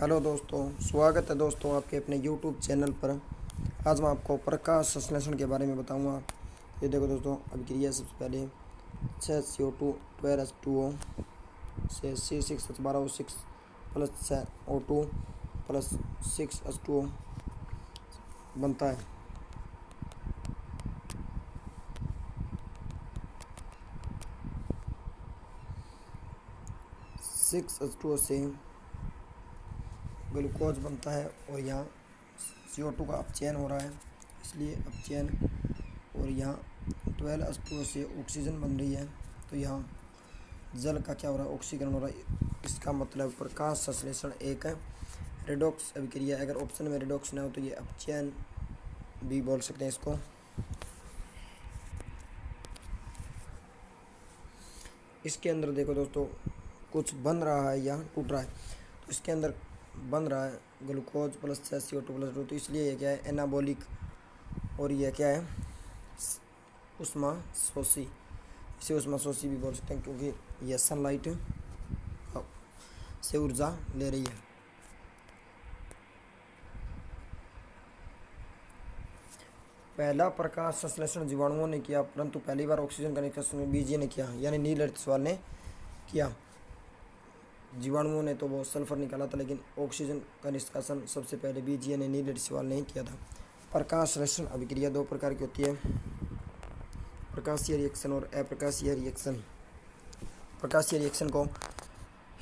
Hello दोस्तों, स्वागत है दोस्तों आपके अपने यूट्यूब चैनल पर। आज मैं आपको प्रकाश संश्लेषण के बारे में बताऊंगा। ये देखो दोस्तों, अभिक्रिया सबसे पहले 6CO2 12H2O से C6H12O6 plus 6O2 plus 6H2O बनता है। C6H2O से ग्लूकोज बनता है और यहाँ CO2 का अपचयन हो रहा है, इसलिए अपचयन। और यहाँ 12H2O से ऑक्सीजन बन रही है, तो यहाँ जल का क्या हो रहा है, ऑक्सीकरण हो रहा है। इसका मतलब प्रकाश संश्लेषण एक रेडॉक्स अभिक्रिया। अगर ऑप्शन में रेडॉक्स ना हो तो ये अपचयन भी बोल सकते हैं इसको। इसके अंदर देखो दोस्तों, कुछ बन रहा है, यहाँ टूट रहा है, तो इसके अंदर बन रहा है ग्लूकोज प्लस CO2 प्लस 2। तो इसलिए ये क्या है, एनाबॉलिक। और ये क्या है, उष्मा शोषी। इसे उष्मा शोषी भी बोल सकते हैं, क्योंकि यह सनलाइट से ऊर्जा ले रही है। पहला प्रकाश संश्लेषण जीवाणुओं ने किया, परंतु पहली बार ऑक्सीजन का निष्कासन बीजीय ने किया, यानी नील अर्धसवाल ने किया। जीवाणुओं ने तो वो सल्फर निकाला था, लेकिन ऑक्सीजन का निष्कासन सबसे पहले बीजीय ने, नील अर्धसवाल ने किया था। प्रकाश संश्लेषण अभिक्रिया दो प्रकार की होती है, प्रकाशीय रिएक्शन और अप्रकाशीय रिएक्शन। प्रकाशीय रिएक्शन को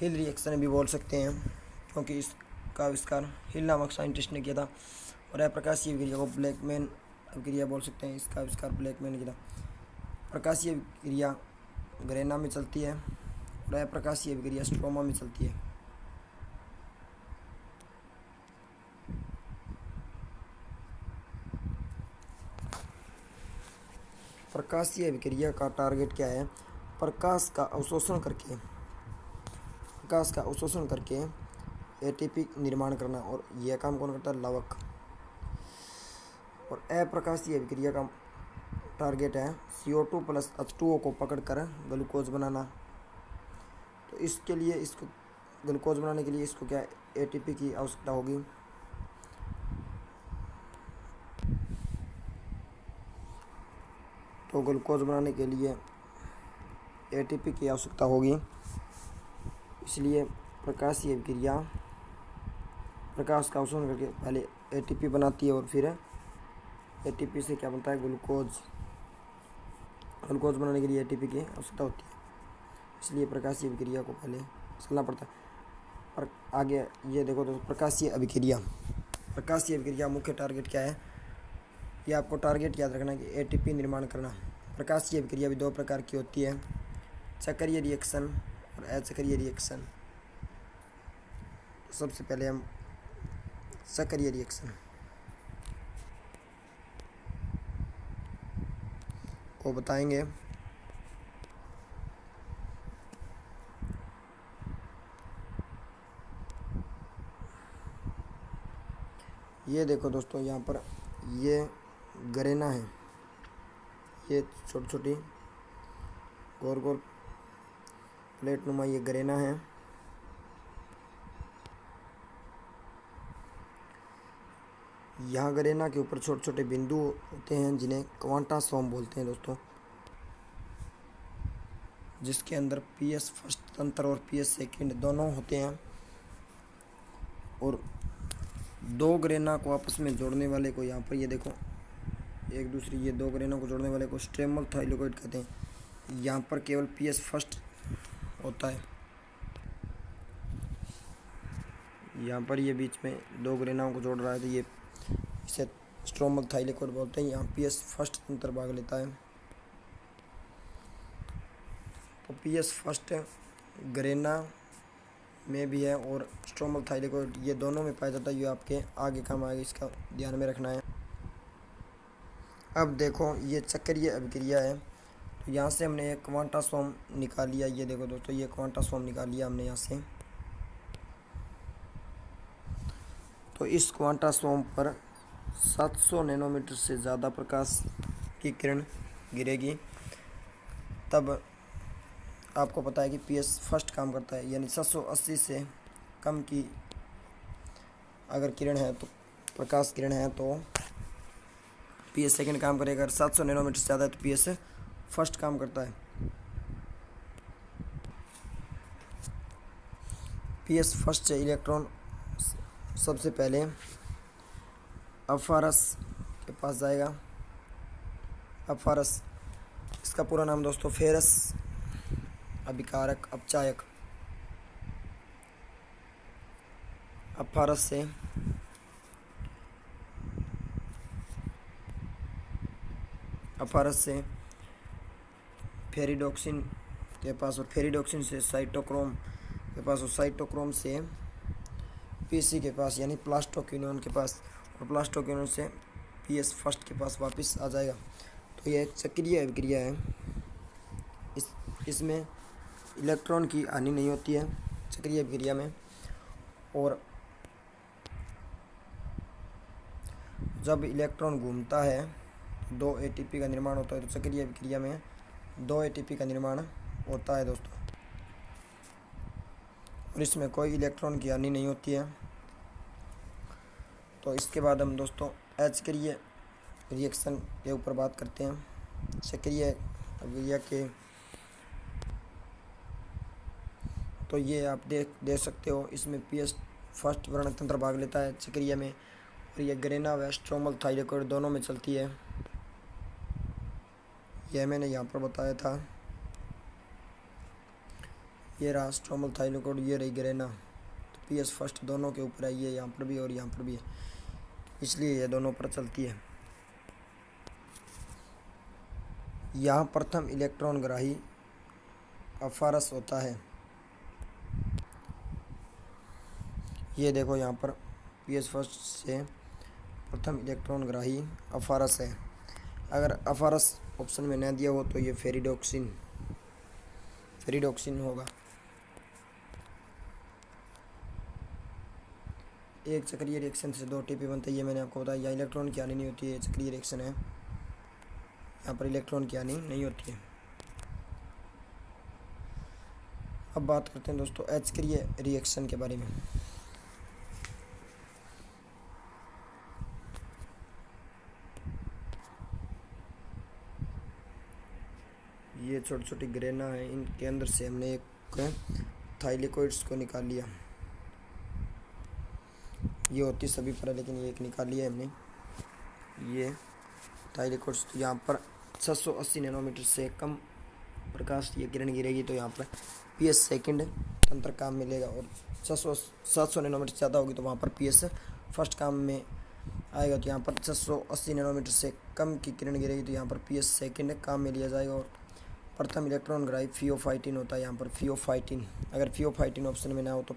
हिल रिएक्शन भी बोल सकते हैं, क्योंकि इसका आविष्कार हिल नामक साइंटिस्ट ने किया था। और अप्रकाशीय अभिक्रिया को ब्लैकमैन अभिक्रिया बोल सकते हैं, इसका आविष्कार ब्लैकमैन ने किया था। प्रकाशीय अभिक्रिया ग्रेना में चलती है और अप्रकाशीय अभिक्रिया स्ट्रोमा में चलती है। प्रकाशीय अभिक्रिया का टारगेट क्या है, प्रकाश का अवशोषण करके एटीपी निर्माण करना, और यह काम कौन करता है, लवक। और अप्रकाशीय अभिक्रिया का टारगेट है CO2 प्लस H2O को पकड़कर ग्लूकोज बनाना। तो इसके लिए, इसको ग्लूकोज बनाने के लिए इसको क्या, एटीपी की आवश्यकता होगी। तो ग्लूकोज बनाने के लिए एटीपी की आवश्यकता होगी, इसलिए प्रकाशीय अभिक्रिया प्रकाश का अवशोषण करके पहले एटीपी बनाती है और फिर एटीपी से क्या बनता है, ग्लूकोज बनाने के लिए एटीपी की आवश्यकता होती है, इसलिए प्रकाशीय अभिक्रिया को पहले चलना पड़ता है। पर आगे ये देखो दोस्तों, प्रकाशीय अभिक्रिया मुख्य टारगेट क्या है, ये आपको टारगेट याद रखना कि एटीपी निर्माण करना। प्रकाशीय अभिक्रिया भी दो प्रकार की होती है, चक्रीय रिएक्शन और अचक्रीय रिएक्शन। सबसे पहले हम चक्रीय रिएक्शन को बताएंगे। ये देखो दोस्तों, यहाँ पर ये गरेना है, ये छोटी छोटी गोल गोल प्लेट नुमा ये गरेना है। यहाँ गरेना के ऊपर छोटे छोटे बिंदु होते हैं, जिन्हें क्वांटासोम बोलते हैं दोस्तों, जिसके अंदर PS फर्स्ट तंत्र और PS सेकेंड दोनों होते हैं। और दो गरेना को आपस में जोड़ने वाले को, यहाँ पर ये देखो, एक दूसरी ये दो गरेना को जोड़ने वाले को स्ट्रेमल थाइलेकोइड कहते हैं। यहाँ पर केवल PS फर्स्ट होता है, यहाँ पर ये बीच में दो गरेनाओं को जोड़ रहा है, तो ये इसे स्ट्रोमल थाइलेकोइड बोलते हैं। यहाँ PS फर्स्ट तंत्र भाग लेता है। तो PS फर्स्ट गरेना में भी है और स्ट्रोमल थाइलेकोइड, ये दोनों में पाया जाता है। ये आपके आगे काम आएगा, इसका ध्यान में रखना है। अब देखो, ये चक्रीय अभिक्रिया है, तो यहाँ से हमने एक क्वांटासोम निकाल लिया। ये देखो दोस्तों, ये क्वांटासोम निकाल लिया हमने यहाँ से। तो इस क्वांटासोम पर 700 नैनोमीटर से ज़्यादा प्रकाश की किरण गिरेगी, तब आपको पता है कि PS फर्स्ट काम करता है, यानी 780 से कम की अगर किरण है तो प्रकाश किरण है तो PS सेकंड काम करेगा। अगर 700 नैनोमीटर से ज़्यादा है तो PS फर्स्ट काम करता है। PS फर्स्ट से इलेक्ट्रॉन सबसे पहले अपफारस के पास जाएगा। अपफारस, इसका पूरा नाम दोस्तों फेरस अभिकारक अपचायक। अपफारस से फेरिडोक्सिन के पास, और फेरिडोक्सिन से साइटोक्रोम के पास, और साइटोक्रोम से PC के पास यानी प्लास्टोक्विनोन के पास, और प्लास्टोक्विनोन से PS फर्स्ट के पास वापस आ जाएगा। तो यह चक्रीय अभिक्रिया है। इसमें इलेक्ट्रॉन की हानि नहीं होती है चक्रीय अभिक्रिया में। और जब इलेक्ट्रॉन घूमता है 2 ATP का निर्माण होता है। तो चक्रीय अभिक्रिया में 2 ATP का निर्माण होता है दोस्तों, और इसमें कोई इलेक्ट्रॉन की हानि नहीं होती है। तो इसके बाद हम दोस्तों अचक्रीय रिएक्शन के ऊपर बात करते हैं। चक्रीय अभिक्रिया के तो ये आप देख सकते हो, इसमें PS फर्स्ट वर्णतंत्र भाग लेता है चक्रीय में, और ये ग्रेना व स्ट्रोमल थाइलेकोइड दोनों में चलती है। यह मैंने यहाँ पर बताया था। ये रहा स्ट्रोमल थाइलेकोइड, ये रही ग्रेना। तो PS फर्स्ट दोनों के ऊपर है, ये यहाँ पर भी और यहाँ पर भी है, इसलिए ये दोनों पर चलती है। यहाँ प्रथम इलेक्ट्रॉन ग्राही अपफारस होता है। ये देखो यहाँ पर PS फर्स्ट से प्रथम इलेक्ट्रॉन ग्राही अपफारस है। अगर अपफारस ऑप्शन में न दिया हो तो ये फेरिडोक्सिन होगा। एक चक्रीय रिएक्शन से 2 ATP बनते हैं, ये मैंने आपको बताया। या इलेक्ट्रॉन की हानि नहीं होती है, चक्रीय रिएक्शन है, यहाँ पर इलेक्ट्रॉन की हानि नहीं होती है। अब बात करते हैं दोस्तों अचक्रीय रिएक्शन के बारे में। ये छोटी छोटी ग्रेना है, इनके अंदर से हमने एक थाइलेकोइड्स को निकाल लिया। ये होती सभी पर है, लेकिन ये एक निकाल लिया हमने, ये थाइलेकोइड्स। तो यहाँ पर 680 नैनोमीटर से कम प्रकाश ये किरण गिरेगी तो यहाँ पर PS सेकंड तंत्र काम मिलेगा, और 700 नैनोमीटर से ज़्यादा होगी तो वहाँ पर PS फर्स्ट काम में आएगा। तो यहाँ पर 680 नैनोमीटर से कम की किरण गिरेगी तो यहाँ पर PS सेकंड काम में लिया जाएगा। और प्रथम इलेक्ट्रॉन ग्राही फियोफाइटिन होता है। यहाँ पर फियोफाइटिन, अगर फियोफाइटिन ऑप्शन में ना हो तो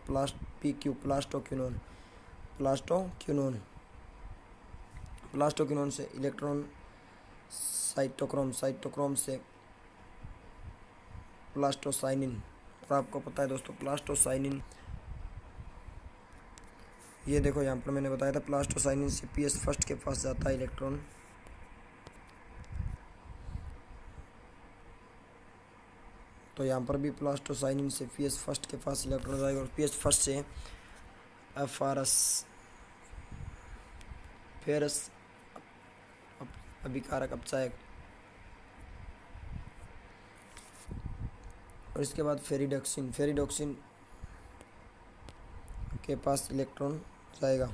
प्लास्टोक्विनोन से इलेक्ट्रॉन साइटोक्रोम से प्लास्टोसाइनिन। और आपको पता है दोस्तों प्लास्टोसाइनिन, ये देखो यहाँ पर मैंने बताया था प्लास्टोसाइनिन से PS फर्स्ट के पास जाता है इलेक्ट्रॉन। तो यहाँ पर भी प्लास्टोसाइनिन से PS फर्स्ट के पास इलेक्ट्रॉन जाएगा, और PS फर्स्ट से फेरस अभिकारक अपचायक, और इसके बाद फेरिडोक्सिन के पास इलेक्ट्रॉन जाएगा।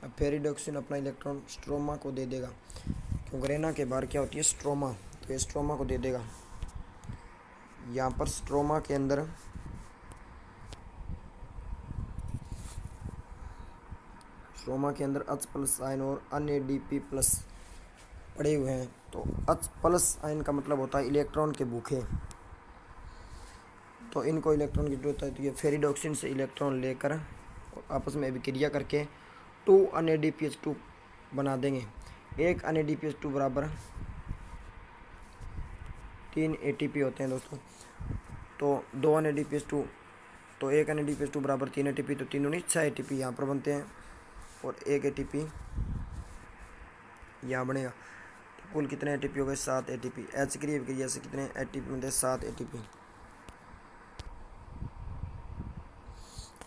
अब फेरिडोक्सिन अपना इलेक्ट्रॉन स्ट्रोमा को दे देगा, क्योंकि ग्रेना के बाहर क्या होती है स्ट्रोमा, तो ये स्ट्रोमा को दे देगा। यहाँ पर स्ट्रोमा के अंदर H प्लस आयन और अन्य DP प्लस पड़े हुए हैं। तो H प्लस आयन का मतलब होता है इलेक्ट्रॉन के भूखे, तो इनको इलेक्ट्रॉन की जरूरत है। तो ये फेरिडोक्सिन से इलेक्ट्रॉन लेकर आपस में अभिक्रिया करके 2 NADPH2 बना देंगे। एक NADPH2 बराबर 3 ATP होते हैं दोस्तों। तो 2 NADPH2, तो एक NADPH2 बराबर 3 ATP, तो 3 दूनी 6 ATP यहाँ पर बनते हैं, और एक ATP यहाँ बनेगा। कुल कितने एटीपी हो गए? 7 एटीपी। H क्रिया अभिक्रिया से कितने एटीपी मिलते हैं? 7 एटीपी।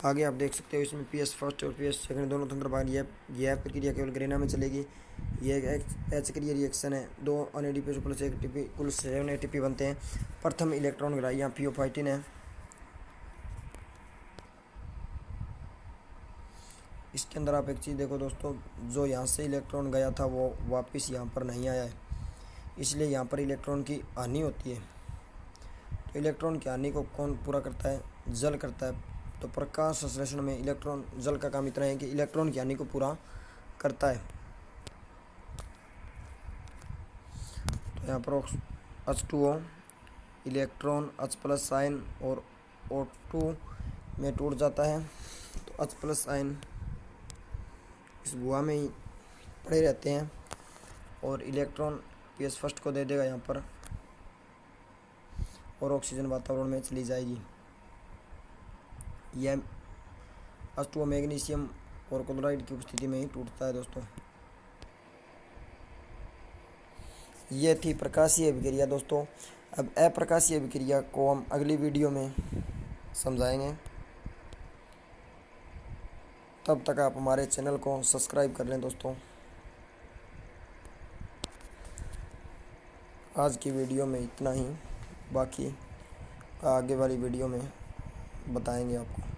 आगे आप देख सकते हो इसमें पीएस फर्स्ट और पीएस सेकंड दोनों तंत्र भाग। यह प्रक्रिया केवल ग्रेना में चलेगी। यह एच क्रिया रिएक्शन है। 2 अन एटीपी प्लस 1 एटीपी कुल 7 एटीपी बनते हैं। प्रथम इलेक्ट्रॉन ग्राही यहाँ फियोफाइटिन है। इसके अंदर आप एक चीज़ देखो दोस्तों, जो यहाँ से इलेक्ट्रॉन गया था वो वापस यहाँ पर नहीं आया है, इसलिए यहाँ पर इलेक्ट्रॉन की हानि होती है। तो इलेक्ट्रॉन की हानि को कौन पूरा करता है? जल करता है। तो प्रकाश संश्लेषण में इलेक्ट्रॉन जल का काम इतना है कि इलेक्ट्रॉन की हानि को पूरा करता है। तो यहाँ पर H2O electron H plus ion और O2 में टूट जाता है। तो H प्लस आयन इस बुआ में ही पड़े रहते हैं और इलेक्ट्रॉन पीएस फर्स्ट को दे देगा यहाँ पर और ऑक्सीजन वातावरण में चली जाएगी। यह H2O मैग्नीशियम और क्लोराइड की उपस्थिति में ही टूटता है दोस्तों। ये थी प्रकाशीय अभिक्रिया दोस्तों। अब अप्रकाशीय अभिक्रिया को हम अगली वीडियो में समझाएंगे। तब तक आप हमारे चैनल को सब्सक्राइब कर लें दोस्तों। आज की वीडियो में इतना ही, बाकी आगे वाली वीडियो में बताएंगे आपको।